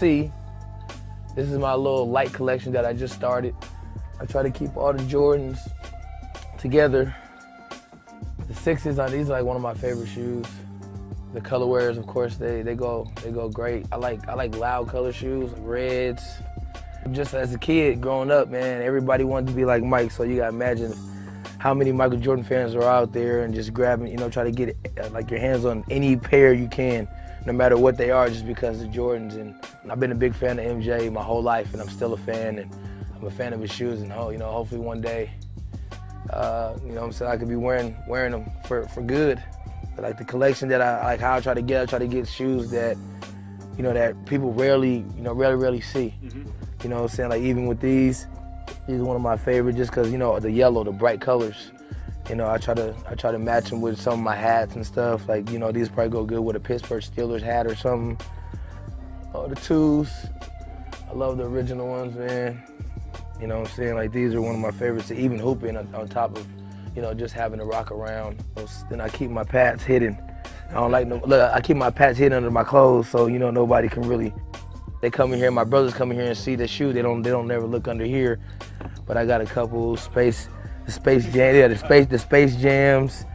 see, this is my little light collection that I just started. I try to keep all the Jordans together. The 6s, these are like one of my favorite shoes. The colorwares, of course, they go great. I like loud color shoes, like reds. Just as a kid growing up, man, everybody wanted to be like Mike, so you gotta imagine how many Michael Jordan fans are out there and just grabbing, you know, try to get like your hands on any pair you can, no matter what they are, just because of Jordans. And I've been a big fan of MJ my whole life, and I'm still a fan, and I'm a fan of his shoes, and you know, hopefully one day, you know what I'm saying, I could be wearing them for good. But like the collection that I like, how I try to get shoes that, you know, that people rarely see. Mm-hmm. You know what I'm saying? Like even with these are one of my favorites just because, you know, the yellow, the bright colors. You know, I try to match them with some of my hats and stuff. Like, you know, these probably go good with a Pittsburgh Steelers hat or something. Oh, the 2s. I love the original ones, man. You know what I'm saying? Like these are one of my favorites to even hoop in on top of, you know, just having to rock around. Then I keep my pads hidden. I don't like I keep my pads hidden under my clothes, so, you know, nobody can really. They come in here, my brothers come in here and see the shoe. They don't never look under here. But I got a couple Space Jams. The Space Jams.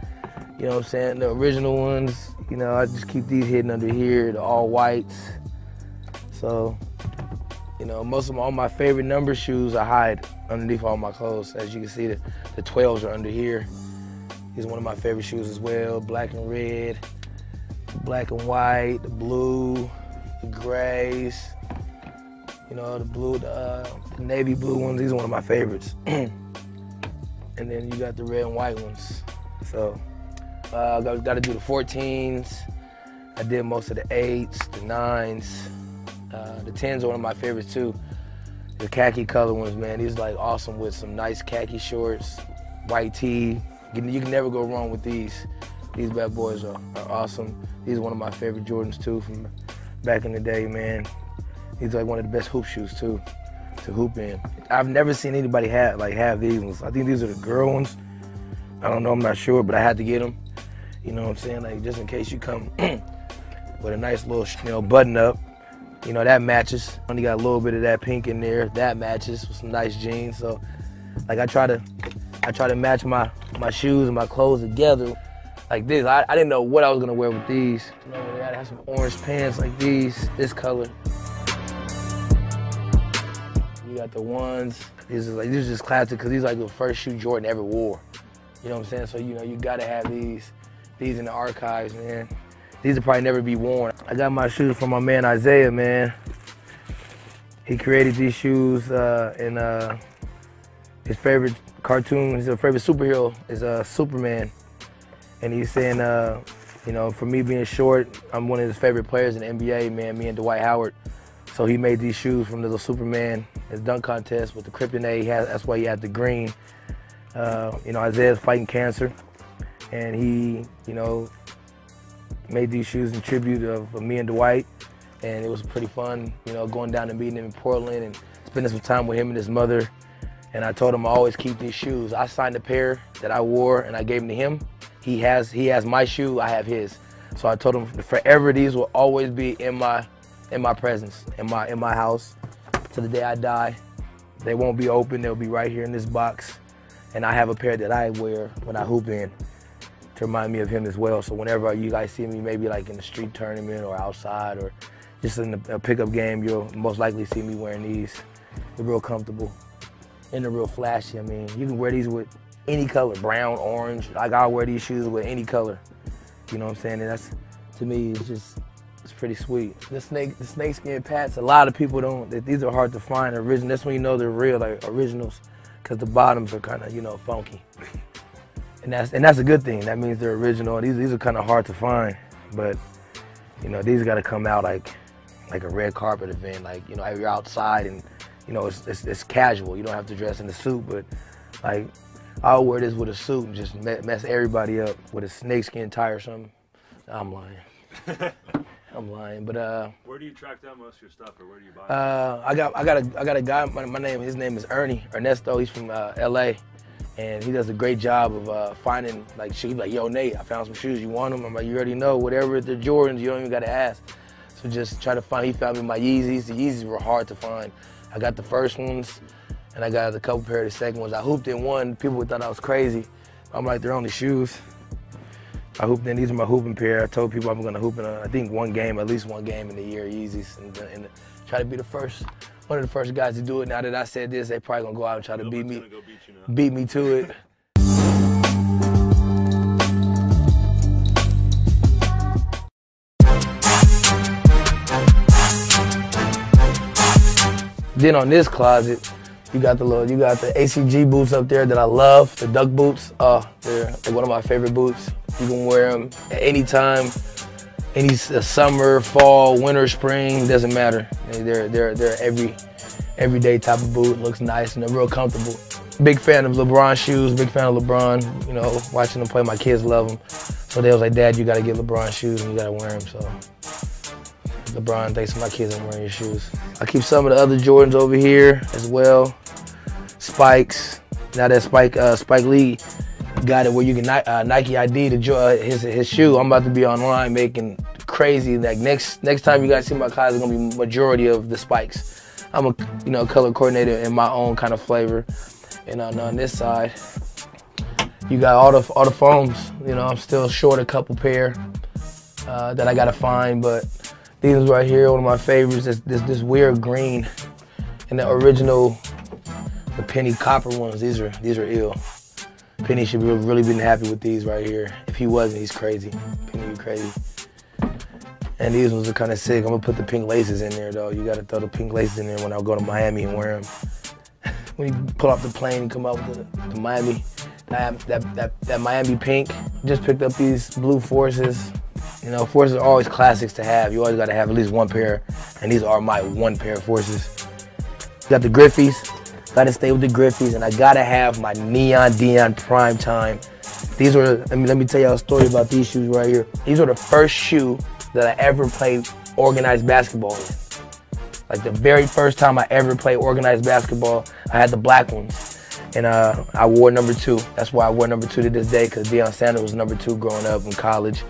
You know what I'm saying? The original ones. You know, I just keep these hidden under here. The all whites. So, you know, all my favorite number shoes I hide underneath all my clothes. As you can see, the 12s are under here. These are one of my favorite shoes as well. Black and red, black and white, the blue, the grays. You know, the blue, the navy blue ones, these are one of my favorites. And then you got the red and white ones. So, got to do the 14s. I did most of the 8s, the 9s. The 10s are one of my favorites too. The khaki color ones, man, these are like awesome with some nice khaki shorts, white tee. You can never go wrong with these. These bad boys are awesome. These are one of my favorite Jordans too from back in the day, man. These are like one of the best hoop shoes too, to hoop in. I've never seen anybody have these ones. I think these are the girl ones. I don't know, I'm not sure, but I had to get them. You know what I'm saying? Like just in case you come with a nice little, you know, button up. You know, that matches. Only got a little bit of that pink in there. That matches with some nice jeans. So like I try to match my shoes and my clothes together like this. I didn't know what I was gonna wear with these. You know, I have some orange pants like these, this color. You got the ones. These are just classic because these are like the first shoe Jordan ever wore. You know what I'm saying? So, you know, you gotta have these in the archives, man. These will probably never be worn. I got my shoes from my man Isaiah, man. He created these shoes in his favorite cartoon, his favorite superhero is Superman. And he's saying, you know, for me being short, I'm one of his favorite players in the NBA, man, me and Dwight Howard. So he made these shoes from the little Superman, his dunk contest with the kryptonite. That's why he had the green. You know, Isaiah's fighting cancer, and he, you know, made these shoes in tribute of me and Dwight, and it was pretty fun, you know, going down and meeting him in Portland and spending some time with him and his mother. And I told him I always keep these shoes. I signed a pair that I wore and I gave them to him. He has my shoe, I have his. So I told him forever these will always be in my presence, in my house, to the day I die. They won't be open, they'll be right here in this box. And I have a pair that I wear when I hoop in to remind me of him as well. So whenever you guys see me, maybe like in the street tournament or outside or just in a pickup game, you'll most likely see me wearing these. They're real comfortable and they're real flashy. I mean, you can wear these with any color, brown, orange. Like I'll wear these shoes with any color. You know what I'm saying? And that's, to me, it's pretty sweet. The snakeskin pants, a lot of people don't, these are hard to find original. That's when you know they're real, like originals, because the bottoms are kind of, you know, funky. And that's a good thing. That means they're original. These are kind of hard to find, but you know, these got to come out like a red carpet event. Like, you know, you're outside and, you know, it's casual. You don't have to dress in a suit, but like I'll wear this with a suit and just mess everybody up with a snakeskin tie or something. I'm lying. I'm lying, but where do you track down most of your stuff, or where do you buy I it? got a guy. His name is Ernesto. He's from L.A. and he does a great job of finding like shoes. Like, yo, Nate, I found some shoes. You want them? I'm like, you already know. Whatever the Jordans, you don't even got to ask. So just try to find, he found me my Yeezys. The Yeezys were hard to find. I got the first ones, and I got a couple pair of the second ones. I hooped in one. People thought I was crazy. I'm like, they're only shoes. I hooped in, these are my hooping pair. I told people I'm gonna hoop in, I think at least one game in the year, Yeezys, and try to be one of the first guys to do it. Now that I said this, they probably gonna go out and try to beat me to it. Then on this closet, you got the ACG boots up there that I love, the duck boots. They're one of my favorite boots. You can wear them at any time, any summer, fall, winter, spring, doesn't matter. They're everyday type of boot. Looks nice and they're real comfortable. Big fan of LeBron shoes. Big fan of LeBron. You know, watching them play, my kids love them. So they was like, Dad, you got to get LeBron shoes and you got to wear them. So LeBron, thanks to my kids, I'm wearing your shoes. I keep some of the other Jordans over here as well. Spikes. Now that Spike Lee got it where you can Nike ID his shoe. I'm about to be online making crazy. Like next time you guys see my closet, it's gonna be majority of the Spikes. I'm a color coordinator in my own kind of flavor. And on this side, you got all the foams. You know, I'm still short a couple pair that I gotta find, but these right here, one of my favorites, is this weird green, and the original, the penny copper ones. These are ill. Penny should really been happy with these right here. If he wasn't, he's crazy. Penny, you crazy. And these ones are kind of sick. I'm gonna put the pink laces in there though. You gotta throw the pink laces in there when I go to Miami and wear them. When you pull off the plane and come out with the Miami, that Miami pink. Just picked up these blue Forces. You know, Forces are always classics to have. You always gotta have at least one pair, and these are my one pair of Forces. Got the Griffies. Gotta stay with the Griffies, and I gotta have my Neon Deion Prime Time. These were, let me tell y'all a story about these shoes right here. These were the first shoe that I ever played organized basketball in. Like the very first time I ever played organized basketball, I had the black ones. And I wore number 2. That's why I wore number 2 to this day, because Deion Sanders was number 2 growing up in college.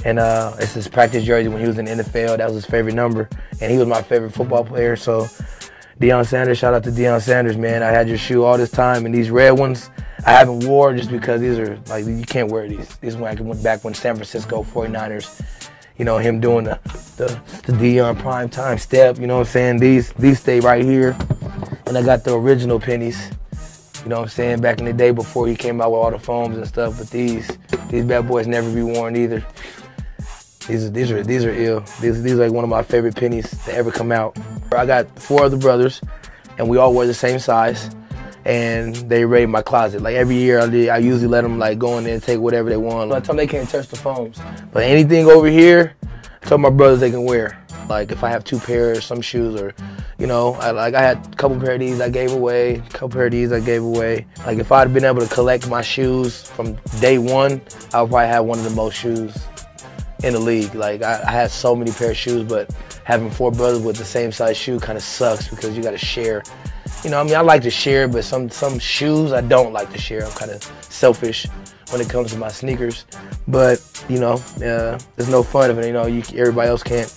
And it's his practice jersey when he was in the NFL. That was his favorite number. And he was my favorite football player, so Deion Sanders, shout out to Deion Sanders, man. I had your shoe all this time, and these red ones I haven't worn just because these are, like, you can't wear these. These when I went back when San Francisco 49ers, you know, him doing the Deion Prime Time step, you know what I'm saying? These stay right here. And I got the original pennies, you know what I'm saying, back in the day before he came out with all the foams and stuff, but these bad boys never be worn either. These are ill. These are like one of my favorite pennies to ever come out. I got 4 other brothers, and we all wear the same size, and they raid my closet. Like every year, I usually let them like go in there and take whatever they want. I tell them they can't touch the foams, but anything over here, I tell my brothers they can wear. Like if I have 2 pairs, some shoes, or you know, I had a couple pair of these I gave away, a couple pair of these I gave away. Like if I'd been able to collect my shoes from day 1, I would probably have one of the most shoes in the league. Like I had so many pair of shoes, but having 4 brothers with the same size shoe kind of sucks because you got to share. You know, I mean, I like to share, but some shoes I don't like to share. I'm kind of selfish when it comes to my sneakers. But you know, there's no fun of it. You know, everybody else can't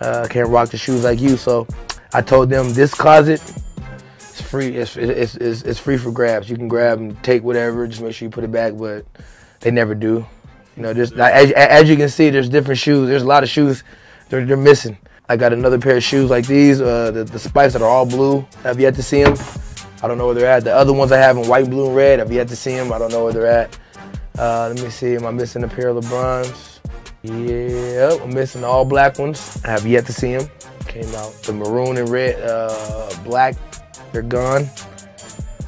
rock the shoes like you. So I told them this closet is free. It's free for grabs. You can grab and take whatever. Just make sure you put it back. But they never do. You know, just as you can see, there's different shoes. There's a lot of shoes they're missing. I got another pair of shoes like these, the Spikes that are all blue. I've yet to see them. I don't know where they're at. The other ones I have in white, blue, and red, I've yet to see them. I don't know where they're at. Let me see, am I missing a pair of LeBrons? Yeah, I'm missing the all black ones. I have yet to see them. Came out the maroon and red, black, they're gone.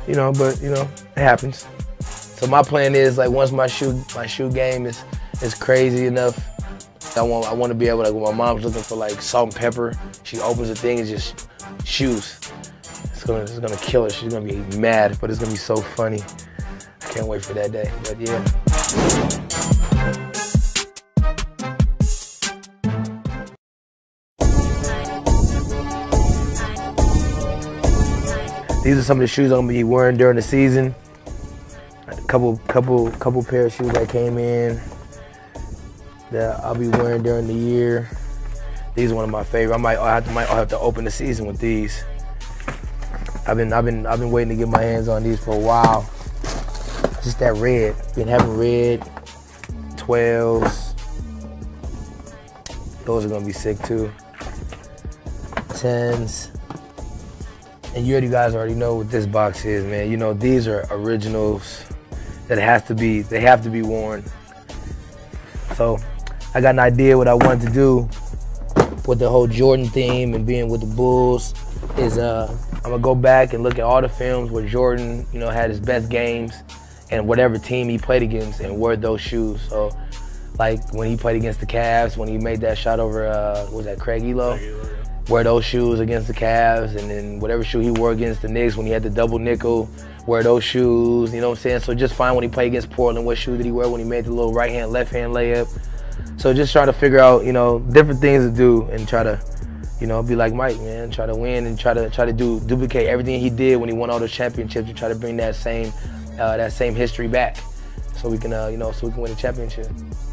You know, but you know, it happens. So my plan is like once my shoe game is crazy enough, I want to be able to, like when my mom's looking for like salt and pepper, she opens the thing and just shoes. It's gonna kill her. She's gonna be mad, but it's gonna be so funny. I can't wait for that day. But yeah. These are some of the shoes I'm gonna be wearing during the season. A couple pair of shoes that came in that I'll be wearing during the year. These are one of my favorite. I'll have to open the season with these. I've been waiting to get my hands on these for a while. Just that red. Been having red 12s. Those are gonna be sick too. 10s. And you guys already know what this box is, man. You know, these are originals that have to be worn. So I got an idea what I wanted to do with the whole Jordan theme and being with the Bulls is I'm gonna go back and look at all the films where Jordan, you know, had his best games and whatever team he played against and wore those shoes. So like when he played against the Cavs, when he made that shot over, what was that, Craig Elo? Wear those shoes against the Cavs, and then whatever shoe he wore against the Knicks when he had the double nickel, wear those shoes, you know what I'm saying? So just find when he played against Portland, what shoe did he wear when he made the little right hand, left hand layup. So just try to figure out, you know, different things to do and try to, you know, be like Mike, man, try to win and try to duplicate everything he did when he won all those championships and try to bring that same history back so we can, you know, so we can win a championship.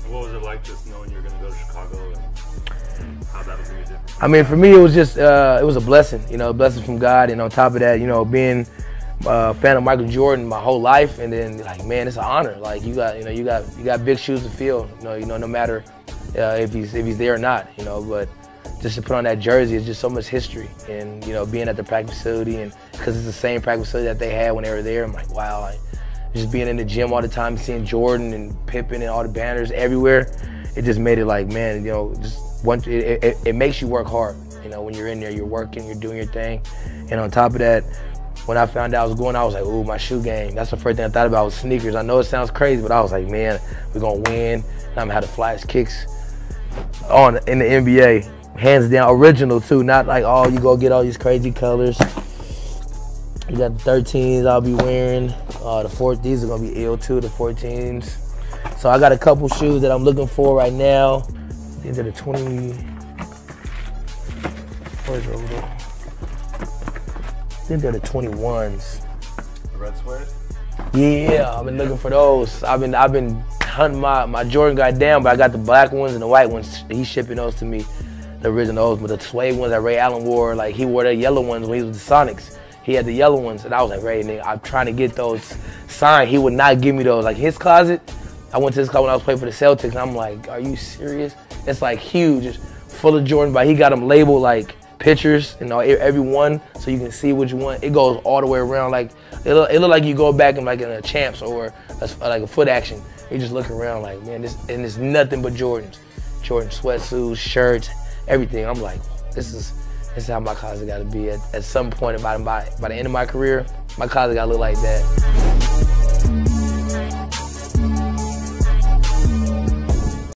What was it like just knowing you were going to go to Chicago and how that was going to be different? I mean, for me, it was just, it was a blessing, you know, a blessing from God. And on top of that, you know, being a fan of Michael Jordan my whole life, and then like, man, it's an honor. Like you got big shoes to fill, you know, no matter if he's there or not, you know, but just to put on that jersey is just so much history. And, you know, being at the practice facility, and because it's the same practice facility that they had when they were there, I'm like, wow, like, just being in the gym all the time, seeing Jordan and Pippen and all the banners everywhere, it just made it like, man, you know, just it makes you work hard. You know, when you're in there, you're working, you're doing your thing. And on top of that, when I found out I was going, I was like, ooh, my shoe game. That's the first thing I thought about was sneakers. I know it sounds crazy, but I was like, man, we're gonna win. And I'm gonna have the flyest kicks in the NBA. Hands down, original too, not like, oh, you go get all these crazy colors. You got the 13s I'll be wearing. These are gonna be ill too, the 14s. So I got a couple shoes that I'm looking for right now. These are the 20. Where's your little? I think they're the 21s. The red suede? Yeah, I've been looking for those. I've been hunting my Jordan guy down, but I got the black ones and the white ones. He's shipping those to me, the originals. But the suede ones that Ray Allen wore, like he wore the yellow ones when he was with the Sonics. He had the yellow ones, and I was like, Ray, nigga, I'm trying to get those signed. He would not give me those. Like his closet, I went to his closet when I was playing for the Celtics, and I'm like, are you serious? It's like huge, just full of Jordan, but he got them labeled like pictures, you know, every one, so you can see which one. It goes all the way around. Like it look like you go back and like in a Champs or like a Foot Action. You just look around like, man, and it's nothing but Jordans. Jordan sweatsuits, shirts, everything. I'm like, this is how my closet got to be at some point by the end of my career. My closet got to look like that.